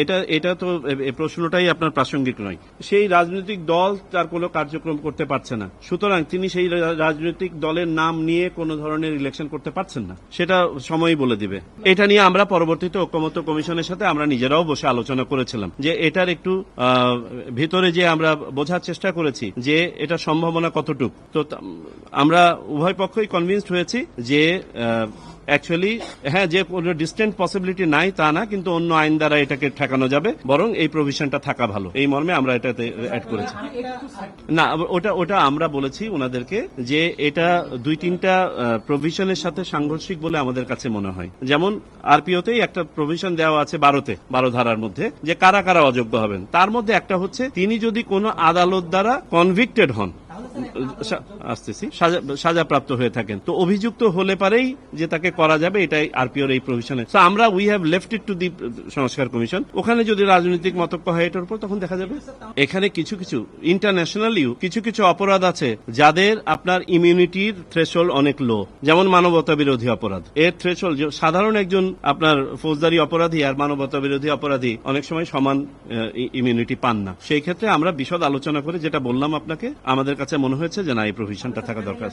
এটা এটা তো এই প্রশ্নটাই আপনার প্রাসঙ্গিক নয়। সেই রাজনৈতিক দল তার কোনো কার্যক্রম করতে পারছে না, সুতরাং তিনি সেই রাজনৈতিক দলের নাম নিয়ে কোনো ধরনের ইলেকশন করতে পারছেন না, সেটা সময়ই বলে দিবে। এটা নিয়ে আমরা পরবর্তীতে ঐকমত্য কমিশনের সাথে আমরা নিজেরাও বসে আলোচনা করেছিলাম যে এটার একটু ভিতরে যে আমরা বোঝার চেষ্টা করেছি যে এটা সম্ভাবনা কতটুক। তো আমরা উভয় পক্ষই কনভিন্সড হয়েছি যে অ্যাকচুয়ালি হ্যাঁ, যে কোনো ডিস্টেন্ট পসিবিলিটি নাই তা না, কিন্তু অন্য আইন দ্বারা এটাকে ঠেকানো যাবে, বরং এই প্রভিশনটা থাকা ভালো, এই মর্মে আমরা এটাতে অ্যাড করেছি। না, ওটা আমরা বলেছি ওনাদেরকে যে এটা 2-3টা প্রভিশনের সাথে সাংঘর্ষিক বলে আমাদের কাছে মনে হয়। যেমন আরপিওতেই একটা প্রভিশন দেওয়া আছে 12 ধারার মধ্যে যে কারা কারা অযোগ্য হবেন। তার মধ্যে একটা হচ্ছে তিনি যদি কোনো আদালত দ্বারা কনভিক্টেড হন, আসতেছি, সাজাপ্রাপ্ত হয়ে থাকেন, তো অভিযুক্ত হলে পারেই যে তাকে করা যাবে, এটাই আরপিওর এই প্রভিশনে। তো আমরা we have left it to the সংস্কার কমিশন। ওখানে যদি রাজনৈতিক মতক্য হয় এটার উপর, তখন দেখা যাবে। এখানে কিছু কিছু ইন্টারন্যাশনালিও কিছু কিছু অপরাধ আছে যাদের আপনার ইমিউনিটির থ্রেশহোল্ড অনেক লো, যেমন মানবতা বিরোধী অপরাধ। এর থ্রেশহোল্ড সাধারণ একজন আপনার ফৌজদারি অপরাধী আর মানবতা বিরোধী অপরাধী অনেক সময় সমান ইমিউনিটি পান না। সেই ক্ষেত্রে আমরা বিশদ আলোচনা করে যেটা বললাম আপনাকে, আমাদের কাছে মনে হয়েছে যে না, এই প্রভিশনটা থাকা দরকার।